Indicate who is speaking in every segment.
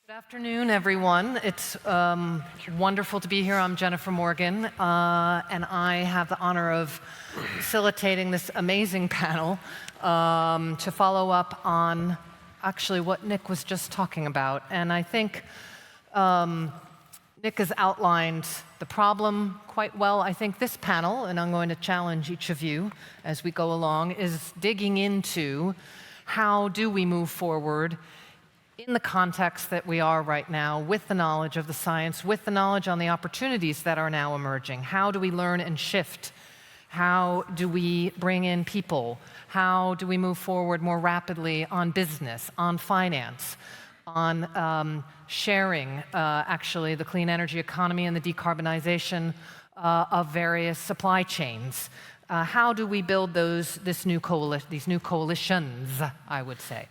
Speaker 1: Good afternoon, everyone. It's wonderful to be here. I'm Jennifer Morgan, and I have the honor of facilitating this amazing panel to follow up on actually what Nick was just talking about. And I think Nick has outlined the problem quite well. I think this panel, and I'm going to challenge each of you as we go along, is digging into how do we move forward in the context that we are right now, with the knowledge of the science, with the knowledge on the opportunities that are now emerging. How do we learn and shift? How do we bring in people? How do we move forward more rapidly on business, on finance, on sharing, actually, the clean energy economy and the decarbonization of various supply chains? How do we build these new coalitions, I would say?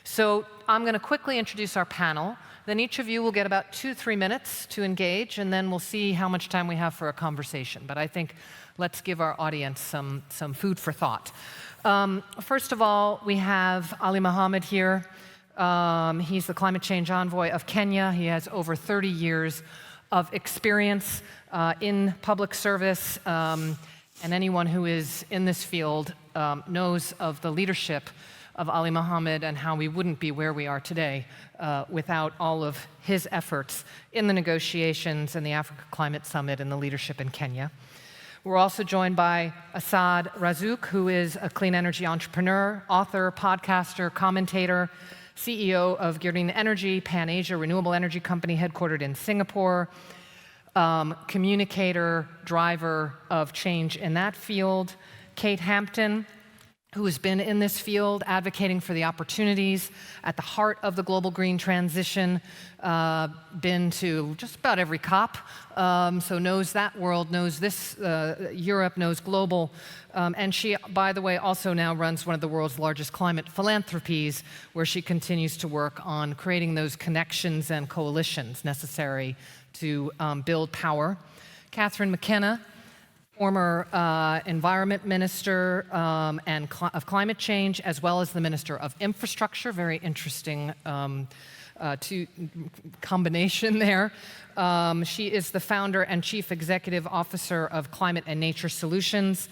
Speaker 1: So I'm going to quickly introduce our panel. Then each of you will get about 2-3 minutes to engage, and then we'll see how much time we have for a conversation. But I think let's give our audience some food for thought. First of all, we have Ali Mohammed here. He's the climate change envoy of Kenya. He has over 30 years of experience in public service, and anyone who is in this field knows of the leadership of Ali Mohammed and how we wouldn't be where we are today without all of his efforts in the negotiations and the Africa Climate Summit and the leadership in Kenya. We're also joined by Asad Razzouk, who is a clean energy entrepreneur, author, podcaster, commentator, CEO of Green Energy, Pan-Asia renewable energy company headquartered in Singapore, communicator, driver of change in that field. Kate Hampton, who has been in this field advocating for the opportunities at the heart of the global green transition, been to just about every COP, so knows that world, knows this, Europe, knows global. And she, by the way, also now runs one of the world's largest climate philanthropies, where she continues to work on creating those connections and coalitions necessary to build power. Catherine McKenna, former environment minister of climate change, as well as the minister of infrastructure. Very interesting combination there. She is the founder and chief executive officer of Climate and Nature Solutions.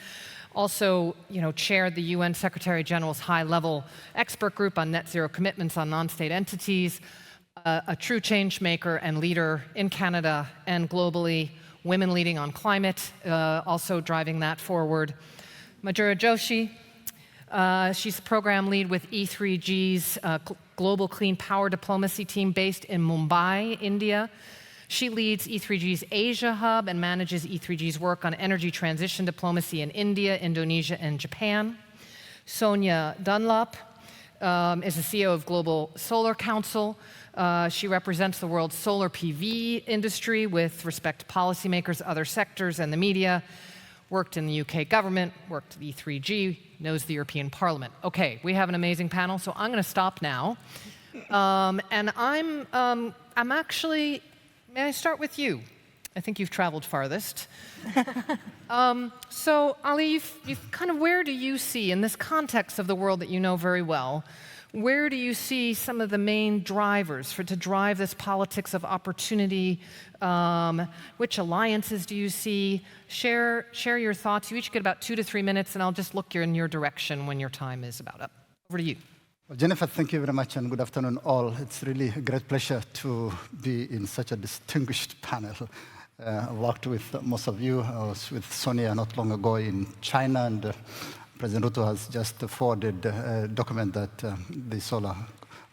Speaker 1: Also, chaired the UN Secretary General's high-level expert group on net zero commitments on non-state entities. A true change maker and leader in Canada and globally. Women leading on climate, also driving that forward. Madhura Joshi, she's the program lead with E3G's Global Clean Power Diplomacy team based in Mumbai, India. She leads E3G's Asia Hub and manages E3G's work on energy transition diplomacy in India, Indonesia, and Japan. Sonia Dunlop is the CEO of Global Solar Council. She represents the world's solar PV industry with respect to policymakers, other sectors, and the media. Worked in the UK government, worked at E3G, knows the European Parliament. Okay, we have an amazing panel, so I'm going to stop now. And I'm actually, may I start with you? I think you've traveled farthest. So Ali, you've kind of, where do you see, in this context of the world that you know very well, where do you see some of the main drivers to drive this politics of opportunity? Which alliances do you see? Share your thoughts. You each get about 2 to 3 minutes, and I'll just look in your direction when your time is about up. Over to you.
Speaker 2: Well, Jennifer, thank you very much, and good afternoon, all. It's really a great pleasure to be in such a distinguished panel. I worked with most of you. I was with Sonia not long ago in China, and President Ruto has just forwarded a document that the Solar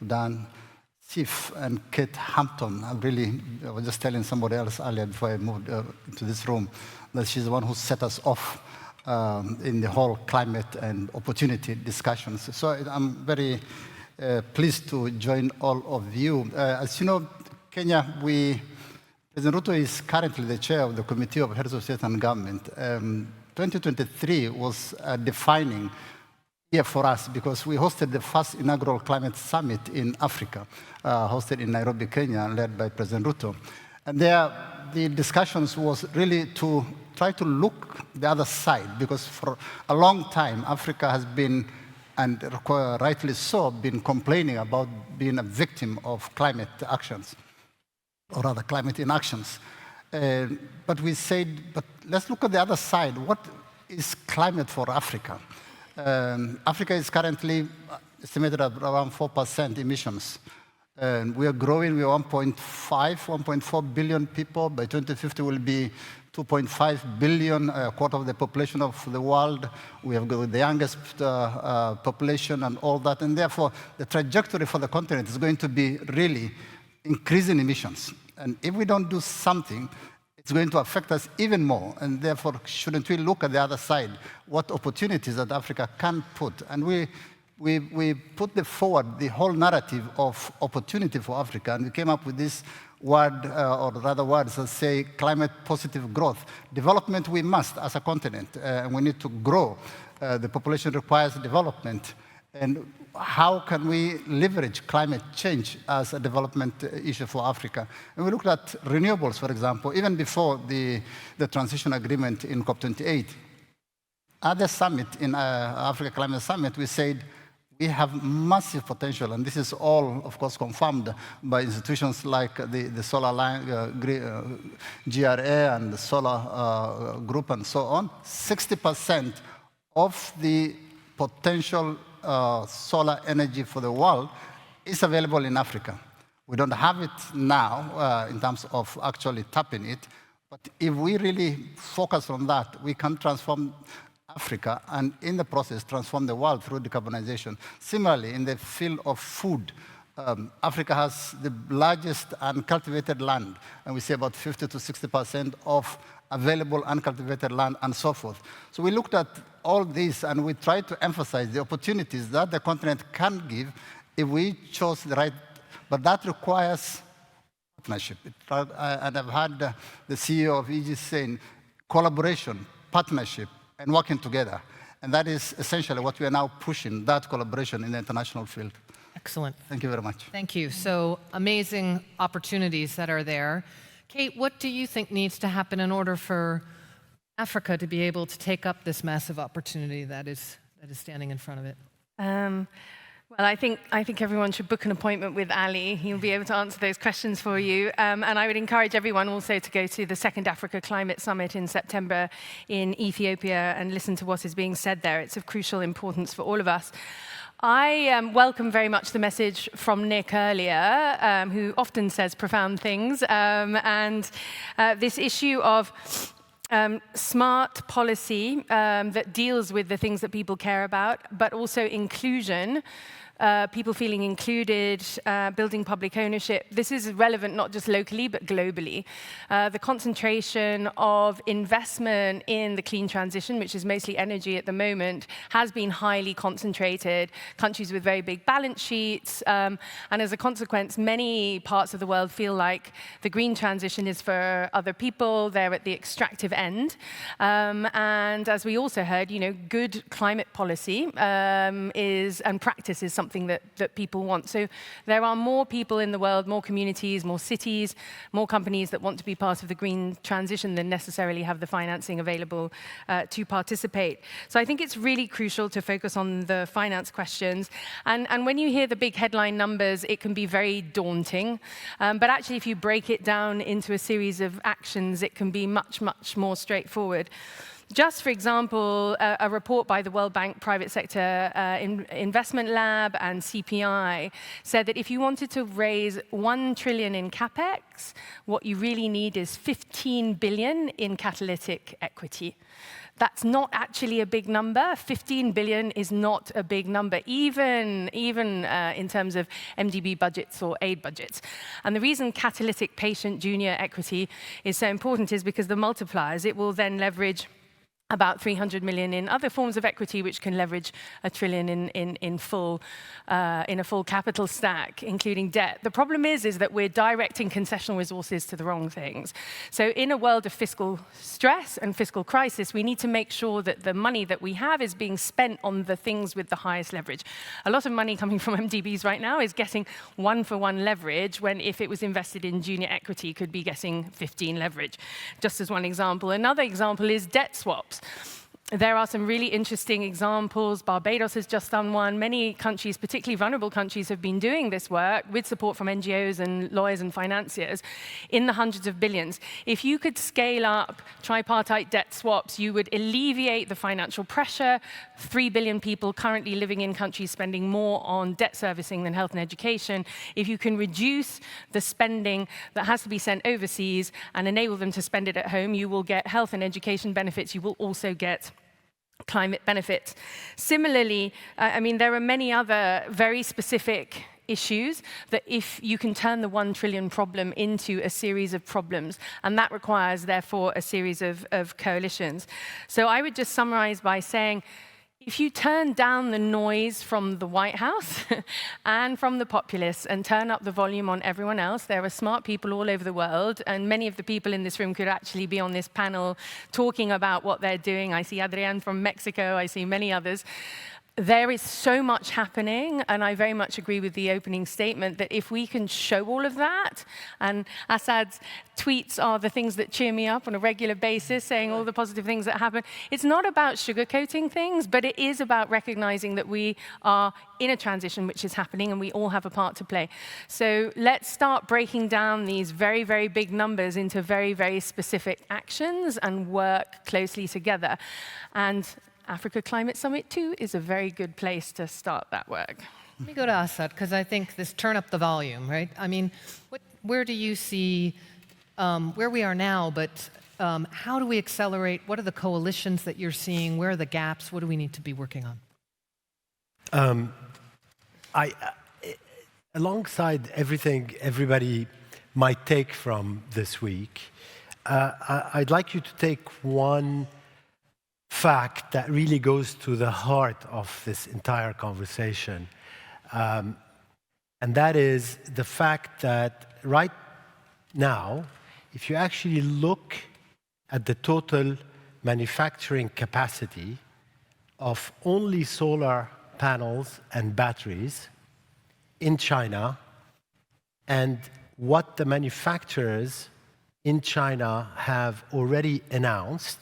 Speaker 2: done. Sif and Kate Hampton, I was just telling somebody else earlier before I moved into this room that she's the one who set us off in the whole climate and opportunity discussions. So I'm very pleased to join all of you. As you know, Kenya, President Ruto is currently the chair of the Committee of Heads of State and Government. 2023 was a defining year for us because we hosted the first inaugural climate summit in Africa, hosted in Nairobi, Kenya, led by President Ruto. And there, the discussions was really to try to look the other side, because for a long time, Africa has been and rightly so, been complaining about being a victim of climate actions, or rather climate inactions. But we said, but let's look at the other side. What is climate for Africa? Africa is currently estimated at around 4% emissions. And we are growing. We are 1.4 billion people. By 2050, we'll be 2.5 billion, a quarter of the population of the world. We have got the youngest population and all that. And therefore, the trajectory for the continent is going to be really increasing emissions. And if we don't do something, it's going to affect us even more. And therefore, shouldn't we look at the other side, what opportunities that Africa can put? And we put forward the whole narrative of opportunity for Africa, and we came up with this word, or rather words that say climate positive growth. Development we must as a continent, and we need to grow. The population requires development. And how can we leverage climate change as a development issue for Africa? And we looked at renewables, for example, even before the transition agreement in COP28. At the summit, in Africa Climate Summit, we said, we have massive potential, and this is all, of course, confirmed by institutions like the Solar GRA and the Solar Group and so on. 60% of the potential solar energy for the world is available in Africa. We don't have it now in terms of actually tapping it, but if we really focus on that, we can transform Africa, and in the process, transform the world through decarbonization. Similarly, in the field of food, Africa has the largest uncultivated land, and we see about 50 to 60% of available uncultivated land and so forth. So we looked at all this, and we tried to emphasize the opportunities that the continent can give if we chose the right, but that requires partnership. And I've had the CEO of Aegis saying, collaboration, partnership, and working together. And that is essentially what we are now pushing, that collaboration in the international field.
Speaker 1: Excellent.
Speaker 2: Thank you very much.
Speaker 1: Thank you. So amazing opportunities that are there. Kate, what do you think needs to happen in order for Africa to be able to take up this massive opportunity that is standing in front of it?
Speaker 3: Well, I think everyone should book an appointment with Ali. He'll be able to answer those questions for you. And I would encourage everyone also to go to the second Africa Climate Summit in September in Ethiopia and listen to what is being said there. It's of crucial importance for all of us. I welcome very much the message from Nick earlier, who often says profound things, and this issue of smart policy that deals with the things that people care about, but also inclusion, people feeling included, building public ownership. This is relevant not just locally, but globally. The concentration of investment in the clean transition, which is mostly energy at the moment, has been highly concentrated. Countries with very big balance sheets, and as a consequence, many parts of the world feel like the green transition is for other people. They're at the extractive end. And as we also heard, good climate policy and practice is something that people want. So there are more people in the world, more communities, more cities, more companies that want to be part of the green transition than necessarily have the financing available to participate. So I think it's really crucial to focus on the finance questions. And when you hear the big headline numbers, it can be very daunting. But actually, if you break it down into a series of actions, it can be much, much more straightforward. Just, for example, a report by the World Bank Private Sector Investment Lab and CPI said that if you wanted to raise 1 trillion in capex, what you really need is 15 billion in catalytic equity. That's not actually a big number. 15 billion is not a big number, even in terms of MDB budgets or aid budgets. And the reason catalytic patient junior equity is so important is because the multipliers, it will then leverage about 300 million in other forms of equity, which can leverage 1 trillion in a full capital stack, including debt. The problem is that we're directing concessional resources to the wrong things. So in a world of fiscal stress and fiscal crisis, we need to make sure that the money that we have is being spent on the things with the highest leverage. A lot of money coming from MDBs right now is getting 1-for-1 leverage, when if it was invested in junior equity, could be getting 15 leverage, just as one example. Another example is debt swaps. There are some really interesting examples. Barbados has just done one. Many countries, particularly vulnerable countries, have been doing this work with support from NGOs and lawyers and financiers in the hundreds of billions. If you could scale up tripartite debt swaps, you would alleviate the financial pressure. 3 billion people currently living in countries spending more on debt servicing than health and education. If you can reduce the spending that has to be sent overseas and enable them to spend it at home, you will get health and education benefits. You will also get climate benefits. Similarly, I mean, there are many other very specific issues that if you can turn the 1 trillion problem into a series of problems, and that requires, therefore, a series of coalitions. So I would just summarize by saying, if you turn down the noise from the White House and from the populists and turn up the volume on everyone else, there are smart people all over the world, and many of the people in this room could actually be on this panel talking about what they're doing. I see Adrian from Mexico, I see many others. There is so much happening, and I very much agree with the opening statement that if we can show all of that, and Assad's tweets are the things that cheer me up on a regular basis, saying all the positive things that happen. It's not about sugarcoating things, but it is about recognizing that we are in a transition which is happening, and we all have a part to play. So let's start breaking down these very, very big numbers into very, very specific actions and work closely together. And Africa Climate Summit 2 is a very good place to start that work.
Speaker 1: Let me go to Assad, because I think this turn up the volume, right? I mean, where do you see where we are now, but how do we accelerate? What are the coalitions that you're seeing? Where are the gaps? What do we need to be working on?
Speaker 4: Alongside everything everybody might take from this week, I'd like you to take one fact that really goes to the heart of this entire conversation. And that is the fact that right now, if you actually look at the total manufacturing capacity of only solar panels and batteries in China, and what the manufacturers in China have already announced,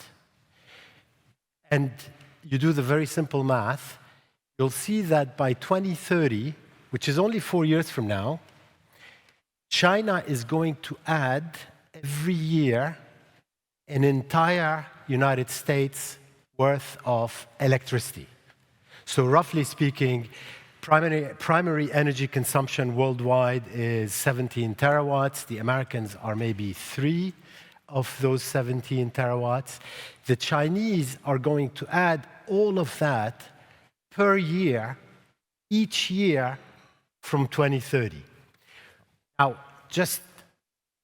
Speaker 4: and you do the very simple math, you'll see that by 2030, which is only 4 years from now, China is going to add every year an entire United States worth of electricity. So roughly speaking, primary energy consumption worldwide is 17 terawatts. The Americans are maybe 3 of those 17 terawatts. The Chinese are going to add all of that per year, each year from 2030. Now, just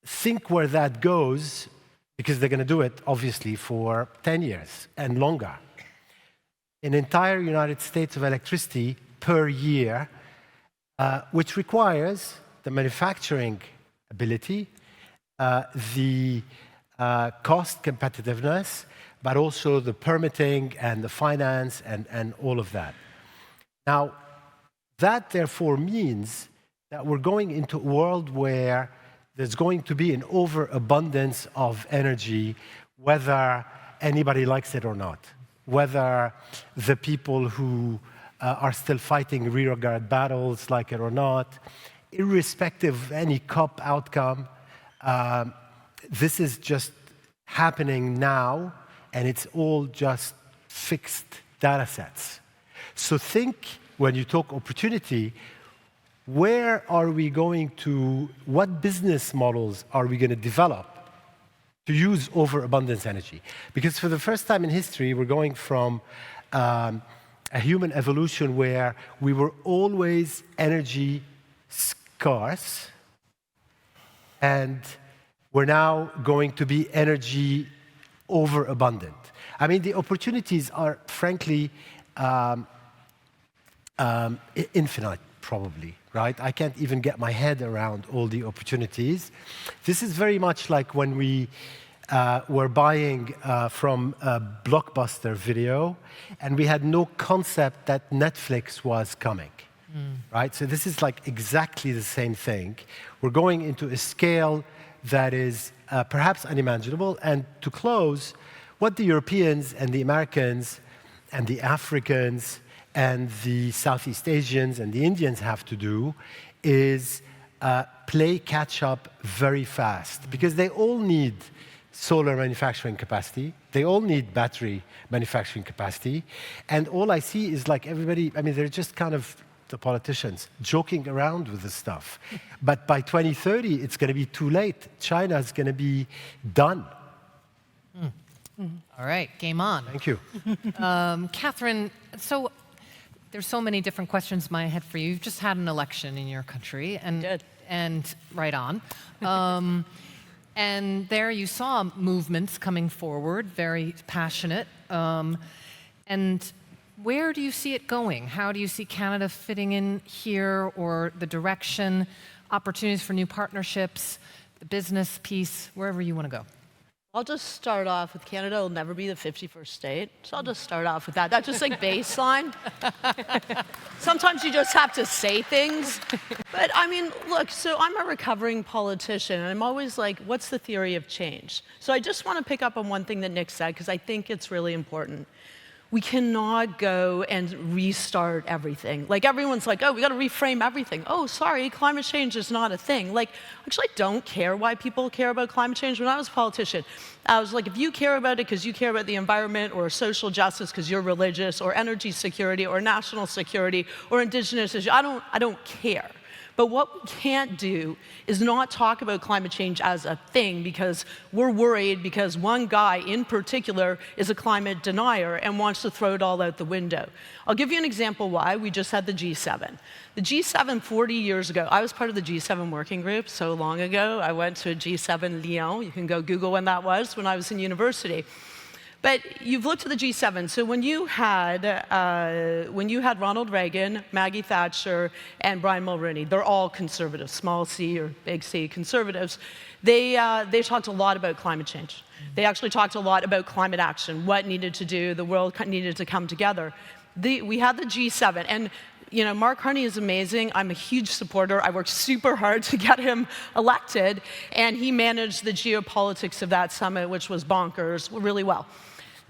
Speaker 4: think where that goes, because they're going to do it, obviously, for 10 years and longer. An entire United States of electricity per year, which requires the manufacturing ability, the cost competitiveness, but also the permitting and the finance and all of that. Now, that therefore means that we're going into a world where there's going to be an overabundance of energy, whether anybody likes it or not, whether the people who are still fighting rearguard battles like it or not, irrespective of any COP outcome. This is just happening now, and it's all just fixed data sets. So think, when you talk opportunity, where are we going to, what business models are we going to develop to use overabundance energy? Because for the first time in history, we're going from a human evolution where we were always energy scarce, and we're now going to be energy overabundant. I mean, the opportunities are frankly infinite, probably, right? I can't even get my head around all the opportunities. This is very much like when we were buying from a Blockbuster Video, and we had no concept that Netflix was coming, right? So this is like exactly the same thing. We're going into a scale that is perhaps unimaginable. And to close, what the Europeans and the Americans and the Africans and the Southeast Asians and the Indians have to do is play catch up very fast, because they all need solar manufacturing capacity, they all need battery manufacturing capacity, and all I see is like everybody, I mean, they're just kind of the politicians joking around with this stuff. But by 2030, it's going to be too late. China is going to be done.
Speaker 1: All right, game on.
Speaker 4: Thank you.
Speaker 1: Catherine, so there's so many different questions in my head for you. You've just had an election in your country, and right on. And there you saw movements coming forward, very passionate. And where do you see it going? How do you see Canada fitting in here, or the direction, opportunities for new partnerships, the business piece, wherever you want to go?
Speaker 5: I'll just start off with Canada will never be the 51st state. So I'll just start off with that. That's just like baseline. Sometimes you just have to say things. But I mean, look, so I'm a recovering politician, and I'm always like, what's the theory of change? So I just want to pick up on one thing that Nick said, because I think it's really important. We cannot go and restart everything. Like, everyone's like, oh, we got to reframe everything. Oh, sorry, climate change is not a thing. Like, actually, I don't care why people care about climate change. When I was a politician, I was like, if you care about it because you care about the environment, or social justice because you're religious, or energy security, or national security, or indigenous issues, I don't care. But what we can't do is not talk about climate change as a thing, because we're worried because one guy in particular is a climate denier and wants to throw it all out the window. I'll give you an example why. We just had the G7. The G7 40 years ago, I was part of the G7 working group so long ago. I went to a G7 Lyon. You can go Google when that was, when I was in university. But you've looked at the G7. So when you had Ronald Reagan, Maggie Thatcher, and Brian Mulroney, they're all conservatives, small c or big C conservatives. They talked a lot about climate change. They actually talked a lot about climate action, what needed to do, the world needed to come together. We had the G7, and you know, Mark Carney is amazing. I'm a huge supporter. I worked super hard to get him elected, and he managed the geopolitics of that summit, which was bonkers, really well.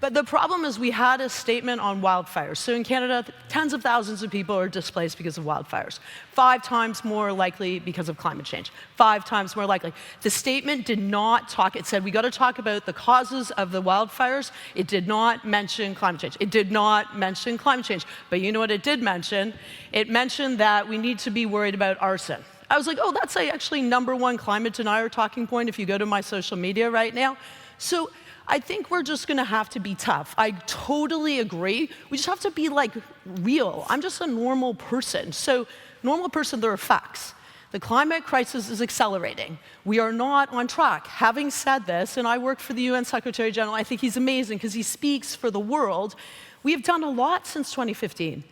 Speaker 5: But the problem is we had a statement on wildfires. So in Canada, tens of thousands of people are displaced because of wildfires. 5 times more likely because of climate change. 5 times more likely. The statement did not talk, it said we got to talk about the causes of the wildfires. It did not mention climate change. It did not mention climate change. But you know what it did mention? It mentioned that we need to be worried about arson. I was like, oh, that's actually #1 climate denier talking point if you go to my social media right now. So I think we're just going to have to be tough. I totally agree. We just have to be, like, real. I'm just a normal person. So, normal person, there are facts. The climate crisis is accelerating. We are not on track. Having said this, and I work for the UN Secretary General, I think he's amazing because he speaks for the world. We have done a lot since 2015.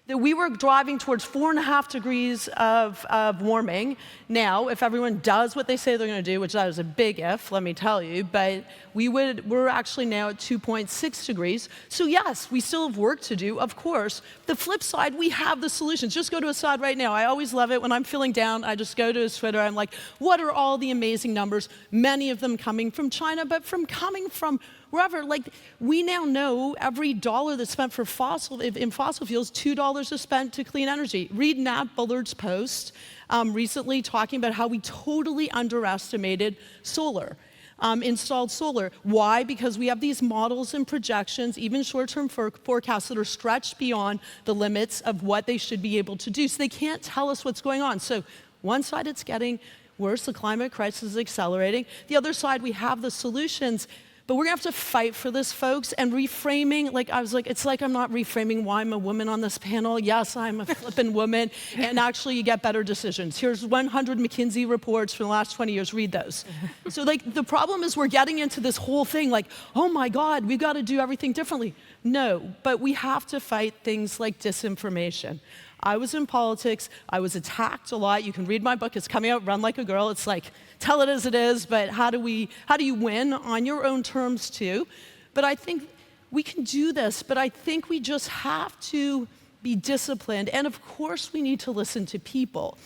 Speaker 5: That we were driving towards 4.5 degrees of warming. Now, if everyone does what they say they're going to do, which that is a big if, let me tell you, but we're actually now at 2.6 degrees. So yes, we still have work to do, of course. The flip side, we have the solutions. Just go to Assad right now. I always love it when I'm feeling down. I just go to his Twitter. I'm like, what are all the amazing numbers? Many of them coming from China, but coming from wherever. Like, we now know every dollar that's spent in fossil fuels, $2 is spent to clean energy. Read Nat Bullard's post recently talking about how we totally underestimated solar. Installed solar. Why? Because we have these models and projections, even short-term forecasts that are stretched beyond the limits of what they should be able to do. So they can't tell us what's going on. So one side, it's getting worse. The climate crisis is accelerating. The other side, we have the solutions. But we're going to have to fight for this, folks, and reframing, like, I was like, it's like I'm not reframing why I'm a woman on this panel. Yes, I'm a flippin' woman, and actually you get better decisions. Here's 100 McKinsey reports from the last 20 years, read those. So, like, the problem is we're getting into this whole thing like, oh my God, we've got to do everything differently. No, but we have to fight things like disinformation. I was in politics, I was attacked a lot. You can read my book, it's coming out, Run Like a Girl. It's like, tell it as it is, but how do you win on your own terms too? But I think we can do this, but I think we just have to be disciplined. And of course we need to listen to people.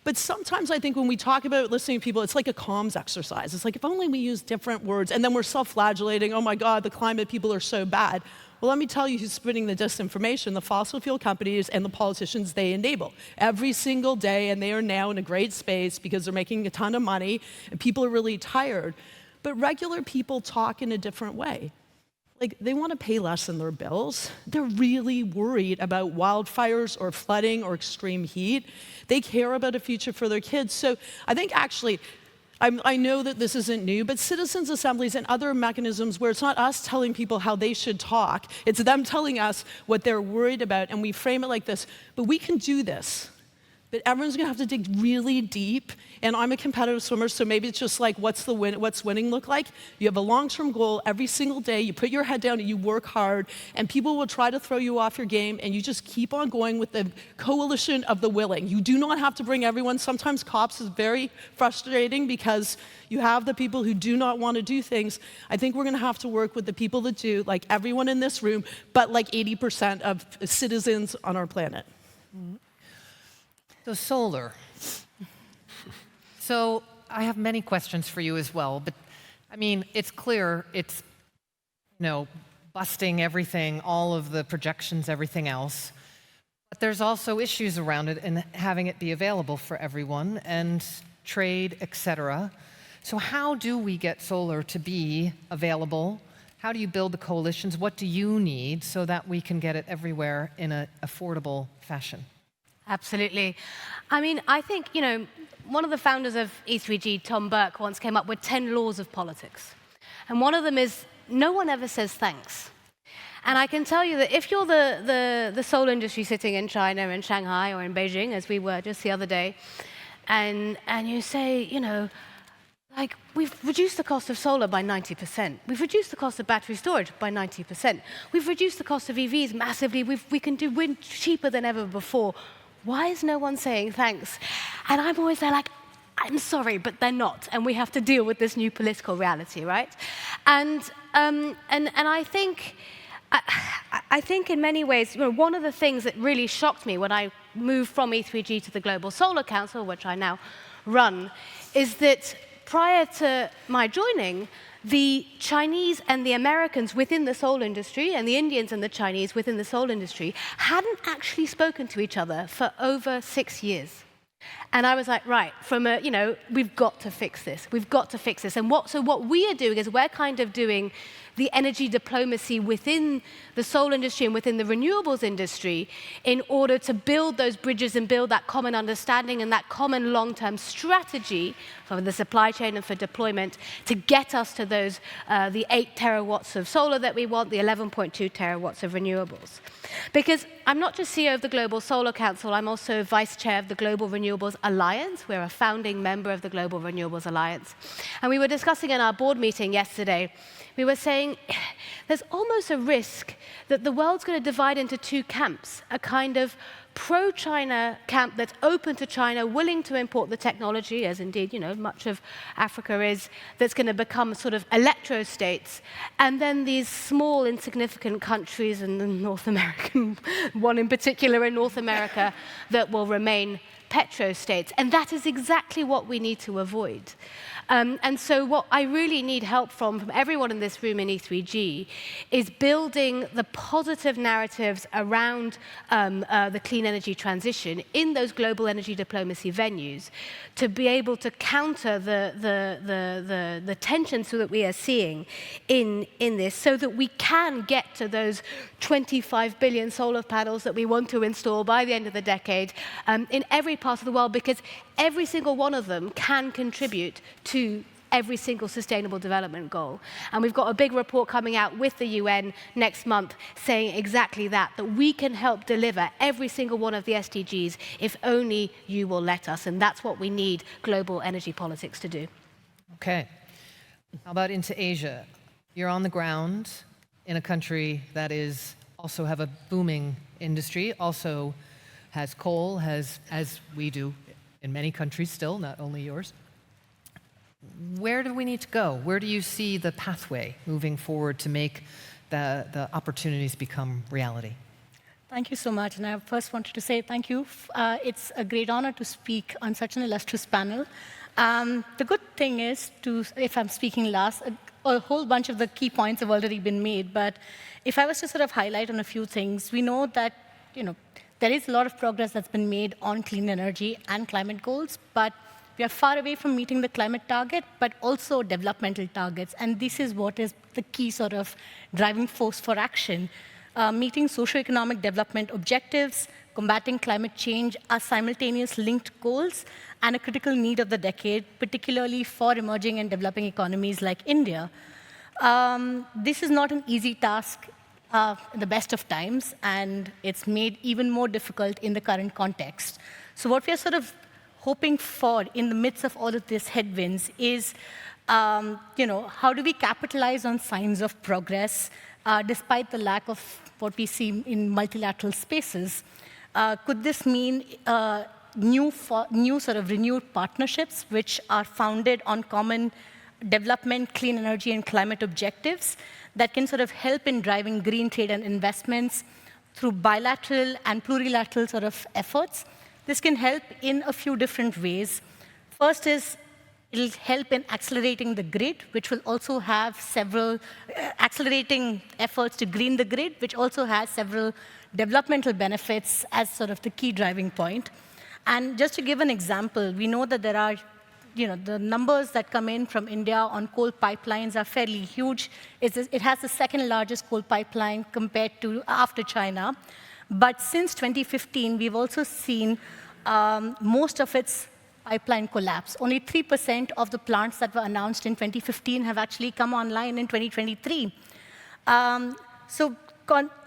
Speaker 5: But sometimes I think when we talk about listening to people, it's like a comms exercise. It's like, if only we use different words, and then we're self-flagellating, oh my God, the climate people are so bad. Well, let me tell you who's spreading the disinformation: the fossil fuel companies and the politicians they enable every single day, and they are now in a great space because they're making a ton of money, and people are really tired. But regular people talk in a different way. Like, they want to pay less in their bills. They're really worried about wildfires or flooding or extreme heat. They care about a future for their kids. So I think actually, I know that this isn't new, but citizens' assemblies and other mechanisms where it's not us telling people how they should talk, it's them telling us what they're worried about, and we frame it like this: but we can do this. But everyone's gonna have to dig really deep, and I'm a competitive swimmer, so maybe it's just like, what's winning look like? You have a long-term goal every single day, you put your head down and you work hard, and people will try to throw you off your game, and you just keep on going with the coalition of the willing. You do not have to bring everyone. Sometimes COPs is very frustrating because you have the people who do not want to do things. I think we're gonna have to work with the people that do, like everyone in this room, but like 80% of citizens on our planet.
Speaker 1: So solar. So I have many questions for you as well, but I mean, it's clear it's, busting everything, all of the projections, everything else. But there's also issues around it and having it be available for everyone, and trade, etc. So how do we get solar to be available? How do you build the coalitions? What do you need so that we can get it everywhere in an affordable fashion?
Speaker 6: Absolutely. I mean, I think, one of the founders of E3G, Tom Burke, once came up with 10 laws of politics. And one of them is, no one ever says thanks. And I can tell you that if you're the solar industry sitting in China, in Shanghai, or in Beijing, as we were just the other day, and you say, like, we've reduced the cost of solar by 90%. We've reduced the cost of battery storage by 90%. We've reduced the cost of EVs massively. We can do wind cheaper than ever before. Why is no one saying thanks? And I'm always there like, I'm sorry, but they're not, and we have to deal with this new political reality, right? And I think in many ways, one of the things that really shocked me when I moved from E3G to the Global Solar Council, which I now run, is that prior to my joining, the Chinese and the Americans within the solar industry, and the Indians and the Chinese within the solar industry, hadn't actually spoken to each other for over 6 years. And I was like, right, we've got to fix this. We've got to fix this. And so what we are doing is we're kind of doing the energy diplomacy within the solar industry and within the renewables industry in order to build those bridges and build that common understanding and that common long-term strategy for the supply chain and for deployment to get us to those, the 8 terawatts of solar that we want, the 11.2 terawatts of renewables. Because I'm not just CEO of the Global Solar Council, I'm also vice chair of the Global Renewables Alliance. We're a founding member of the Global Renewables Alliance. And we were discussing in our board meeting yesterday, we were saying there's almost a risk that the world's going to divide into 2 camps, a kind of pro-China camp that's open to China, willing to import the technology, as indeed, much of Africa is, that's going to become sort of electro-states, and then these small, insignificant countries, and the North American one in particular in North America, that will remain petro-states. And that is exactly what we need to avoid. And so what I really need help from everyone in this room in E3G is building the positive narratives around the clean energy transition in those global energy diplomacy venues to be able to counter the tensions that we are seeing in this, so that we can get to those 25 billion solar panels that we want to install by the end of the decade in every part of the world, because every single one of them can contribute to every single sustainable development goal. And we've got a big report coming out with the UN next month saying exactly that we can help deliver every single one of the SDGs if only you will let us. And that's what we need global energy politics to do.
Speaker 1: Okay. How about into Asia? You're on the ground in a country that is also have a booming industry, also has coal, has, as we do in many countries still, not only yours. Where do we need to go? Where do you see the pathway moving forward to make the opportunities become reality?
Speaker 7: Thank you so much. And I first wanted to say thank you. It's a great honor to speak on such an illustrious panel. The good thing is, if I'm speaking last, a whole bunch of the key points have already been made. But if I was to sort of highlight on a few things, we know that there is a lot of progress that's been made on clean energy and climate goals, but we are far away from meeting the climate target, but also developmental targets. And this is what is the key sort of driving force for action. Meeting socioeconomic development objectives, combating climate change are simultaneous linked goals and a critical need of the decade, particularly for emerging and developing economies like India. This is not an easy task in the best of times, and it's made even more difficult in the current context. So what we are sort of hoping for in the midst of all of these headwinds is, how do we capitalize on signs of progress despite the lack of what we see in multilateral spaces? Could this mean new sort of renewed partnerships which are founded on common development, clean energy, and climate objectives that can sort of help in driving green trade and investments through bilateral and plurilateral sort of efforts? This can help in a few different ways. First is, it'll help in accelerating the grid, which will also have several accelerating efforts to green the grid, which also has several developmental benefits as sort of the key driving point. And just to give an example, we know that there are, the numbers that come in from India on coal pipelines are fairly huge. It has the second largest coal pipeline compared to after China. But since 2015, we've also seen most of its pipeline collapse. Only 3% of the plants that were announced in 2015 have actually come online in 2023. So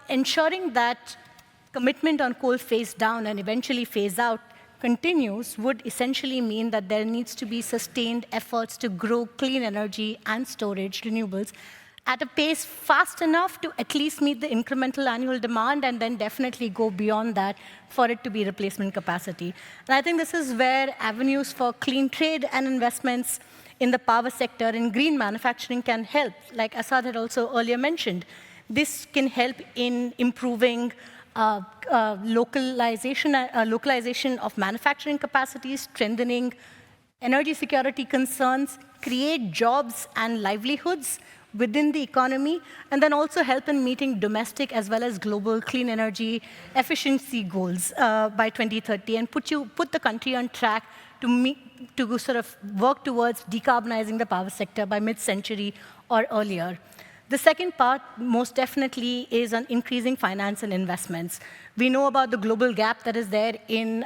Speaker 7: ensuring that commitment on coal phase down and eventually phase out continues would essentially mean that there needs to be sustained efforts to grow clean energy and storage renewables at a pace fast enough to at least meet the incremental annual demand, and then definitely go beyond that for it to be replacement capacity. And I think this is where avenues for clean trade and investments in the power sector and green manufacturing can help. Like Asad had also earlier mentioned, this can help in improving localization of manufacturing capacities, strengthening energy security concerns, create jobs and livelihoods within the economy, and then also help in meeting domestic as well as global clean energy efficiency goals by 2030, and put the country on track to sort of work towards decarbonizing the power sector by mid-century or earlier. The second part, most definitely, is on increasing finance and investments. We know about the global gap that is there in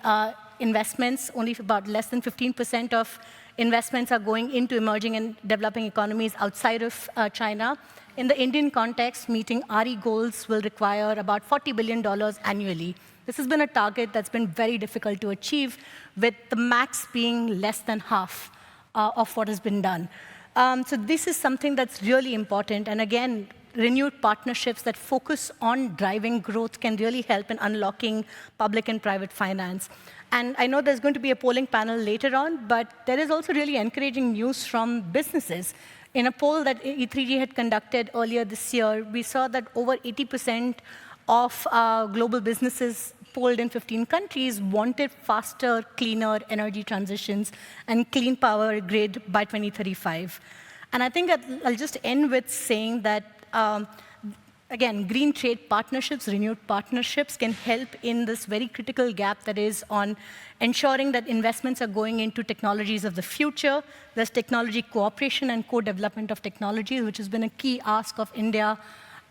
Speaker 7: investments. Only about less than 15% of investments are going into emerging and developing economies outside of China. In the Indian context, meeting RE goals will require about $40 billion annually. This has been a target that's been very difficult to achieve, with the max being less than half of what has been done. So this is something that's really important. And again, renewed partnerships that focus on driving growth can really help in unlocking public and private finance. And I know there's going to be a polling panel later on, but there is also really encouraging news from businesses. In a poll that E3G had conducted earlier this year, we saw that over 80% of global businesses polled in 15 countries wanted faster, cleaner energy transitions and clean power grid by 2035. And I think I'll just end with saying that, again, green trade partnerships, renewed partnerships can help in this very critical gap that is on ensuring that investments are going into technologies of the future. There's technology cooperation and co-development of technologies, which has been a key ask of India,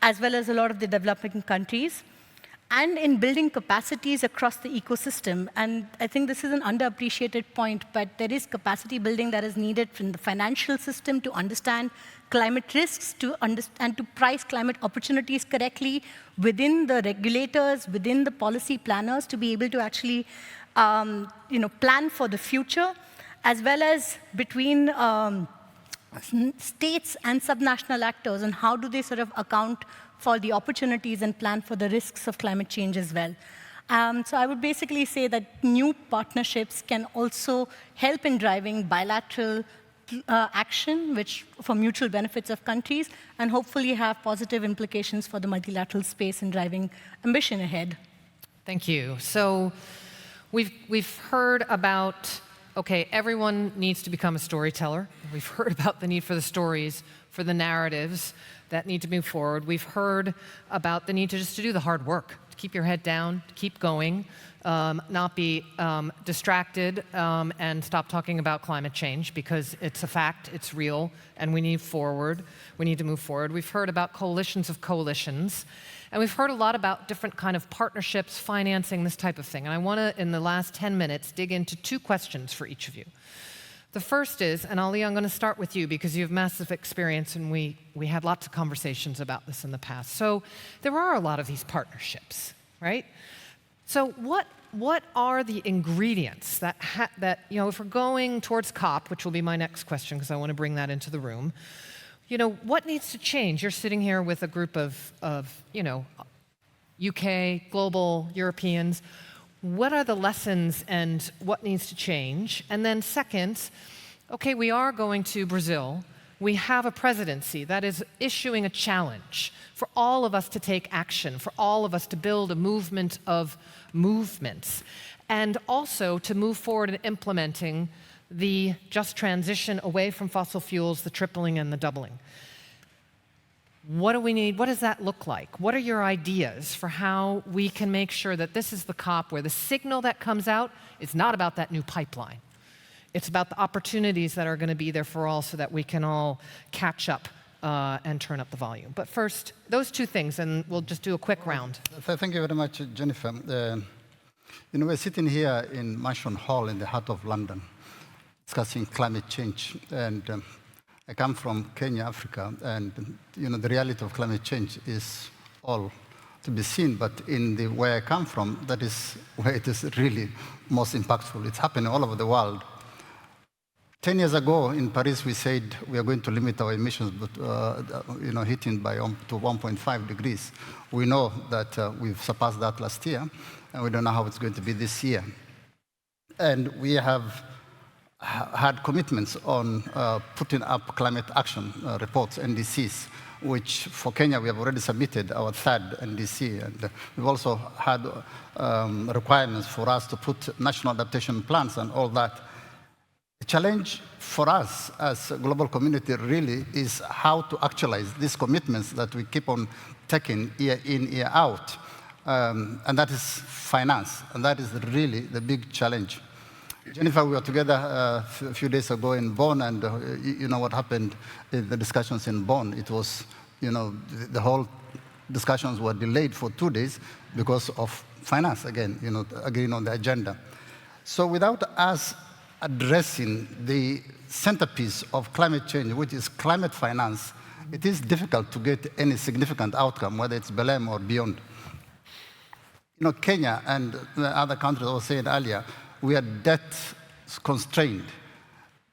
Speaker 7: as well as a lot of the developing countries, and in building capacities across the ecosystem. And I think this is an underappreciated point, but there is capacity building that is needed from the financial system to understand climate risks, and to price climate opportunities correctly within the regulators, within the policy planners, to be able to actually plan for the future, as well as between states and subnational actors, and how do they sort of account for the opportunities and plan for the risks of climate change as well. So I would basically say that new partnerships can also help in driving bilateral action, which for mutual benefits of countries, and hopefully have positive implications for the multilateral space in driving ambition ahead.
Speaker 1: Thank you. So we've heard about, okay, everyone needs to become a storyteller. We've heard about the need for the stories, for the narratives that need to move forward. We've heard about the need to just to do the hard work, to keep your head down, to keep going, not be distracted, and stop talking about climate change because it's a fact, it's real, and we need forward. We need to move forward. We've heard about coalitions of coalitions, and we've heard a lot about different kind of partnerships, financing, this type of thing. And I want to, in the last 10 minutes, dig into 2 questions for each of you. The first is, and Ali, I'm going to start with you because you have massive experience and we had lots of conversations about this in the past. So there are a lot of these partnerships, right? So what are the ingredients that, if we're going towards COP, which will be my next question because I want to bring that into the room, what needs to change? You're sitting here with a group of UK, global, Europeans. What are the lessons and what needs to change? And then second, okay, we are going to Brazil. We have a presidency that is issuing a challenge for all of us to take action, for all of us to build a movement of movements, and also to move forward in implementing the just transition away from fossil fuels, the tripling and the doubling. What do we need? What does that look like? What are your ideas for how we can make sure that this is the COP where the signal that comes out is not about that new pipeline? It's about the opportunities that are going to be there for all so that we can all catch up and turn up the volume. But first, those 2 things, and we'll just do a quick round.
Speaker 2: Thank you very much, Jennifer. We're sitting here in Mansion Hall in the heart of London, discussing climate change. And I come from Kenya, Africa, and the reality of climate change is all to be seen. But in the where I come from, that is where it is really most impactful. It's happening all over the world. 10 years ago in Paris, we said we are going to limit our emissions, but heating by to 1.5 degrees. We know that we've surpassed that last year, and we don't know how it's going to be this year. And we have had commitments on putting up climate action reports, NDCs, which for Kenya we have already submitted our 3rd NDC. And we've also had requirements for us to put national adaptation plans and all that. The challenge for us as a global community really is how to actualize these commitments that we keep on taking year in, year out. And that is finance. And that is really the big challenge. Jennifer, we were together a few days ago in Bonn, and you know what happened in the discussions in Bonn. It was, the whole discussions were delayed for 2 days because of finance, again, agreeing on the agenda. So without us addressing the centerpiece of climate change, which is climate finance, it is difficult to get any significant outcome, whether it's Belém or beyond. Kenya and the other countries I was saying earlier, we are debt constrained.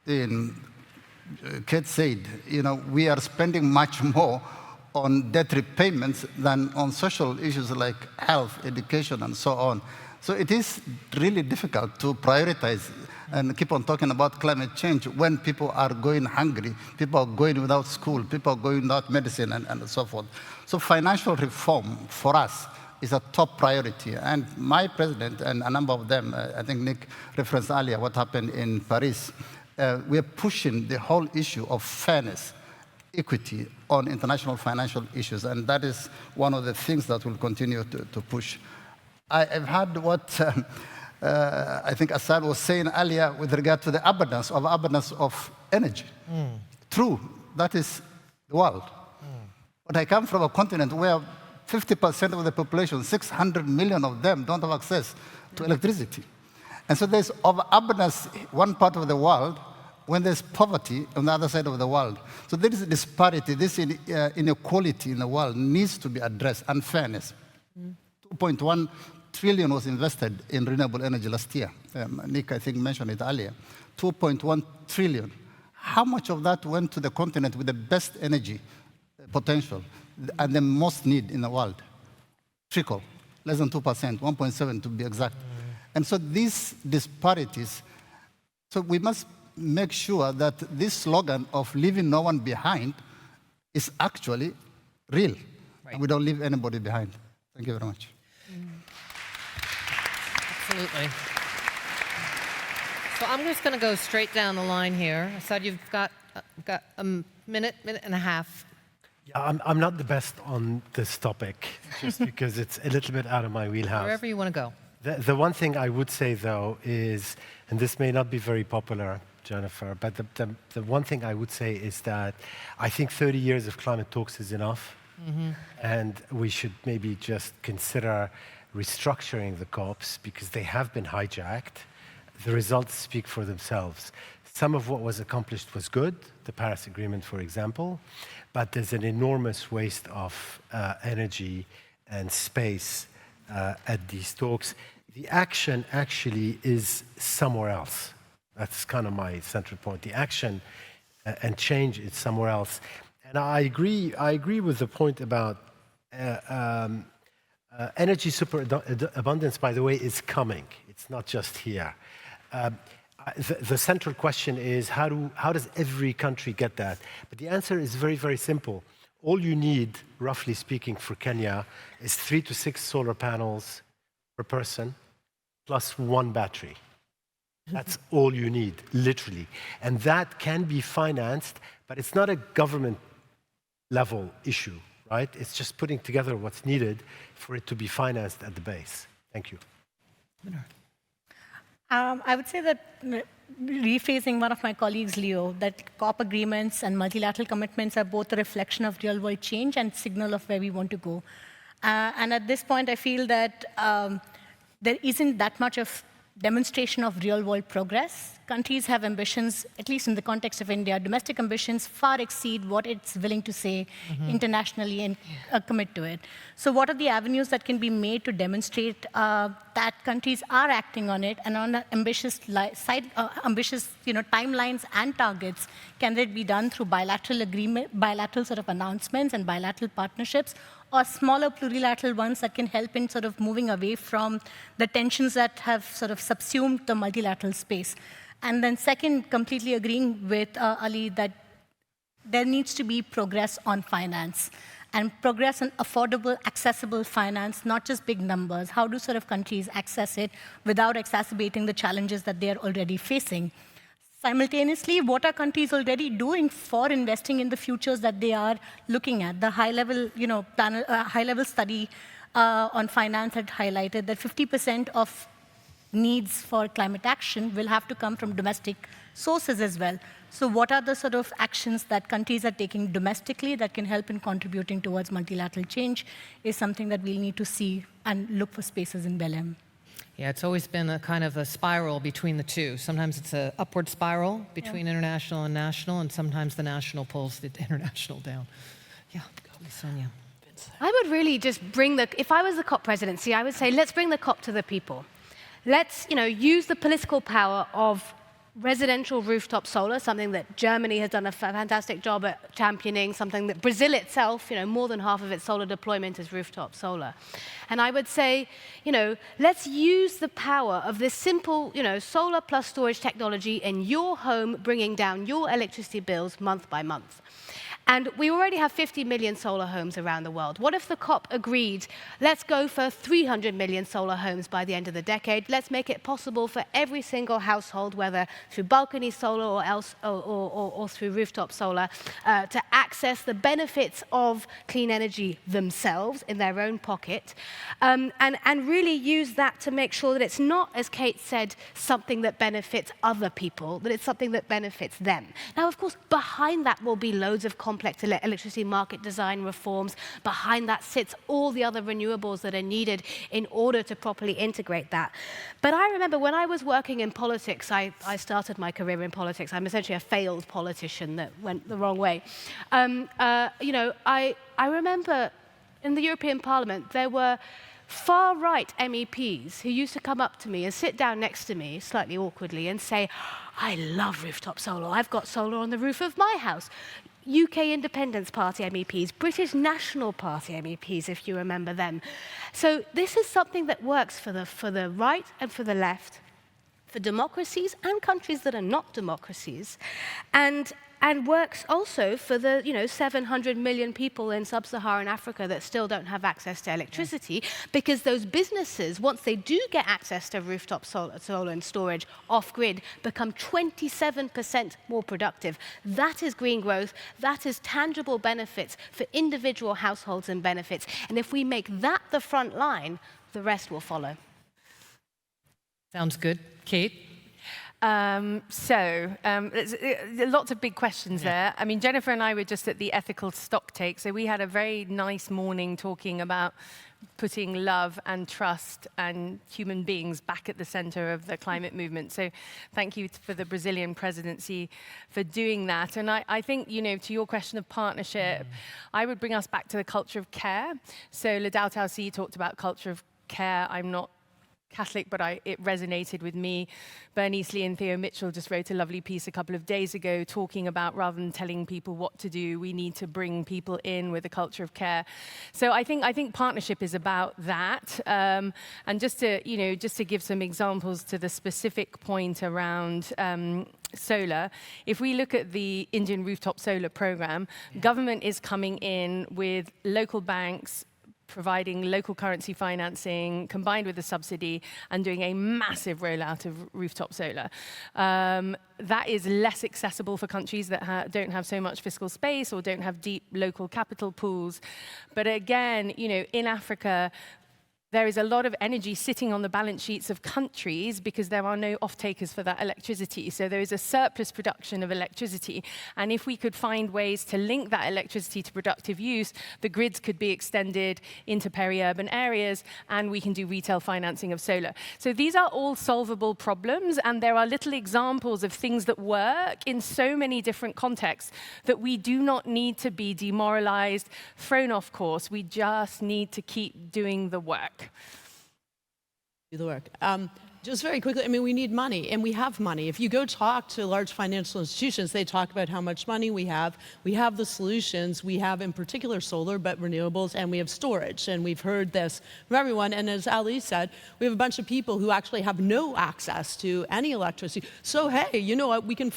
Speaker 2: Kate said, we are spending much more on debt repayments than on social issues like health, education, and so on. So it is really difficult to prioritize and keep on talking about climate change when people are going hungry, people are going without school, people are going without medicine, and so forth. So financial reform for us is a top priority. And my president and a number of them, I think Nick referenced earlier what happened in Paris, we are pushing the whole issue of fairness, equity on international financial issues. And that is one of the things that we'll continue to push. I've heard what I think Assad was saying earlier with regard to the abundance of energy. True, that is the world. But I come from a continent where 50% of the population, 600 million of them, don't have access to electricity. And so there's overabundance one part of the world when there's poverty on the other side of the world. So there is a disparity, this inequality in the world needs to be addressed, unfairness. 2.1 trillion was invested in renewable energy last year. Nick, I think, mentioned it earlier. 2.1 trillion. How much of that went to the continent with the best energy potential and the most need in the world? Trickle, less than 2%, 1.7 to be exact. And so these disparities, so we must make sure that this slogan of leaving no one behind is actually real. Right. And we don't leave anybody behind. Thank you very much.
Speaker 1: Absolutely. So I'm just going to go straight down the line here. I said you've got a minute and a half.
Speaker 4: Yeah, I'm not the best on this topic, just because it's a little bit out of my wheelhouse.
Speaker 1: Wherever you want to go.
Speaker 4: The one thing I would say, though, is, and this may not be very popular, Jennifer, but the one thing I would say is that I think 30 years of climate talks is enough, and we should maybe just consider restructuring the COPs, because they have been hijacked. The results speak for themselves. Some of what was accomplished was good, the Paris Agreement, for example, but there's an enormous waste of energy and space at these talks. The action actually is somewhere else. That's kind of my central point. The action and change is somewhere else. And I agree with the point about energy superabundance, by the way, is coming. It's not just here. The central question is, how does every country get that? But the answer is very, very simple. All you need, roughly speaking, for Kenya is 3 to 6 solar panels per person, plus 1 battery. That's all you need, literally. And that can be financed, but it's not a government-level issue, right? It's just putting together what's needed for it to be financed at the base. Thank you.
Speaker 7: I would say that, rephrasing one of my colleagues, Leo, that COP agreements and multilateral commitments are both a reflection of real-world change and signal of where we want to go. And at this point, I feel that there isn't that much of demonstration of real-world progress. Countries have ambitions, at least in the context of India, domestic ambitions far exceed what it's willing to say internationally and commit to it. So what are the avenues that can be made to demonstrate that countries are acting on it, and on ambitious timelines and targets? Can that be done through bilateral sort of announcements and bilateral partnerships, or smaller plurilateral ones that can help in sort of moving away from the tensions that have sort of subsumed the multilateral space? And then second, completely agreeing with Ali that there needs to be progress on finance, and progress on affordable, accessible finance, not just big numbers. How do sort of countries access it without exacerbating the challenges that they are already facing? Simultaneously, what are countries already doing for investing in the futures that they are looking at? The high-level, high-level study on finance had highlighted that 50% of needs for climate action will have to come from domestic sources as well. So what are the sort of actions that countries are taking domestically that can help in contributing towards multilateral change is something that we'll need to see and look for spaces in Belém.
Speaker 1: Yeah, it's always been a kind of a spiral between the two. Sometimes it's an upward spiral between international and national, and sometimes the national pulls the international down. Yeah, Sonia.
Speaker 6: I would really just if I was the COP presidency, I would say, let's bring the COP to the people. Let's, use the political power of residential rooftop solar, something that Germany has done a fantastic job at championing, something that Brazil itself, more than half of its solar deployment is rooftop solar. And I would say, let's use the power of this simple, solar plus storage technology in your home, bringing down your electricity bills month by month. And we already have 50 million solar homes around the world. What if the COP agreed, let's go for 300 million solar homes by the end of the decade? Let's make it possible for every single household, whether through balcony solar or through rooftop solar, to access the benefits of clean energy themselves in their own pocket, and really use that to make sure that it's not, as Kate said, something that benefits other people, that it's something that benefits them. Now, of course, behind that will be loads of complex electricity market design reforms. Behind that sits all the other renewables that are needed in order to properly integrate that. But I remember when I was working in politics, I started my career in politics. I'm essentially a failed politician that went the wrong way. I remember in the European Parliament, there were far-right MEPs who used to come up to me and sit down next to me, slightly awkwardly, and say, I love rooftop solar. I've got solar on the roof of my house. UK Independence Party MEPs, British National Party MEPs, if you remember them. So this is something that works for the right and for the left, for democracies and countries that are not democracies. And and works also for the 700 million people in sub-Saharan Africa that still don't have access to electricity, because those businesses, once they do get access to rooftop solar and storage off-grid, become 27% more productive. That is green growth. That is tangible benefits for individual households and benefits. And if we make that the front line, the rest will follow.
Speaker 1: Sounds good. Kate?
Speaker 3: There's lots of big questions there. I mean, Jennifer and I were just at the Ethical Stock Take, so we had a very nice morning talking about putting love and trust and human beings back at the center of the climate movement. So thank you for the Brazilian presidency for doing that. And I think, to your question of partnership, I would bring us back to the culture of care. So Ladao Tao-Si talked about culture of care. I'm not Catholic, but it resonated with me. Bernice Lee and Theo Mitchell just wrote a lovely piece a couple of days ago talking about, rather than telling people what to do, we need to bring people in with a culture of care. So I think partnership is about that. And just to give some examples to the specific point around solar, if we look at the Indian rooftop solar program, government is coming in with local banks, providing local currency financing combined with a subsidy and doing a massive rollout of rooftop solar. That is less accessible for countries that don't have so much fiscal space or don't have deep local capital pools. But again, in Africa, there is a lot of energy sitting on the balance sheets of countries because there are no off-takers for that electricity. So there is a surplus production of electricity. And if we could find ways to link that electricity to productive use, the grids could be extended into peri-urban areas, and we can do retail financing of solar. So these are all solvable problems, and there are little examples of things that work in so many different contexts that we do not need to be demoralized, thrown off course. We just need to keep doing the work.
Speaker 5: Do the work. Just very quickly, I mean, we need money, and we have money. If you go talk to large financial institutions, they talk about how much money we have. We have the solutions. We have, in particular, solar, but renewables, and we have storage. And we've heard this from everyone. And as Ali said, we have a bunch of people who actually have no access to any electricity. So, hey, you know what? We can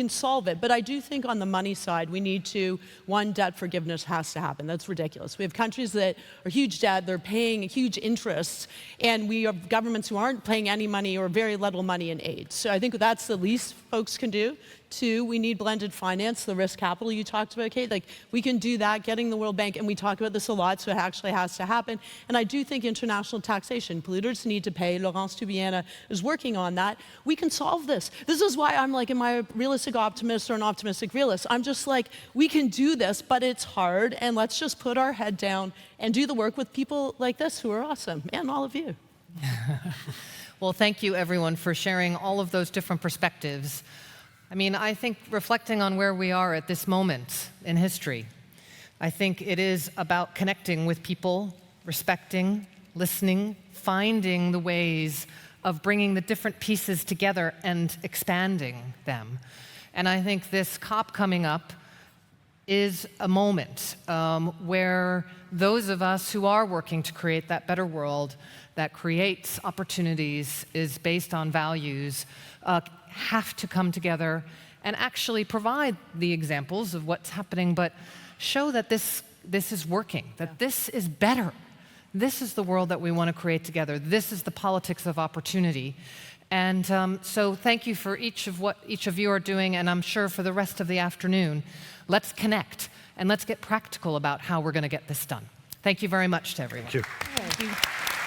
Speaker 5: solve it. But I do think on the money side, we need to, one, debt forgiveness has to happen. That's ridiculous. We have countries that are huge debt. They're paying huge interests. And we have governments who aren't paying any money or very little money in aid. So I think that's the least folks can do. Two, we need blended finance, the risk capital you talked about, Kate. Like, we can do that, getting the World Bank, and we talk about this a lot, so it actually has to happen. And I do think international taxation, polluters need to pay. Laurence Tubiana is working on that. We can solve this. This is why I'm like, am I a realistic optimist or an optimistic realist? I'm just like, we can do this, but it's hard, and let's just put our head down and do the work with people like this who are awesome, and all of you.
Speaker 1: Well, thank you, everyone, for sharing all of those different perspectives. I mean, I think reflecting on where we are at this moment in history, I think it is about connecting with people, respecting, listening, finding the ways of bringing the different pieces together and expanding them. And I think this COP coming up is a moment where those of us who are working to create that better world that creates opportunities, is based on values, have to come together and actually provide the examples of what's happening, but show that this is working, that this is better. This is the world that we want to create together. This is the politics of opportunity. And so thank you for each of what each of you are doing, and I'm sure for the rest of the afternoon. Let's connect, and let's get practical about how we're going to get this done. Thank you very much to everyone.
Speaker 4: Thank you.
Speaker 6: Thank you.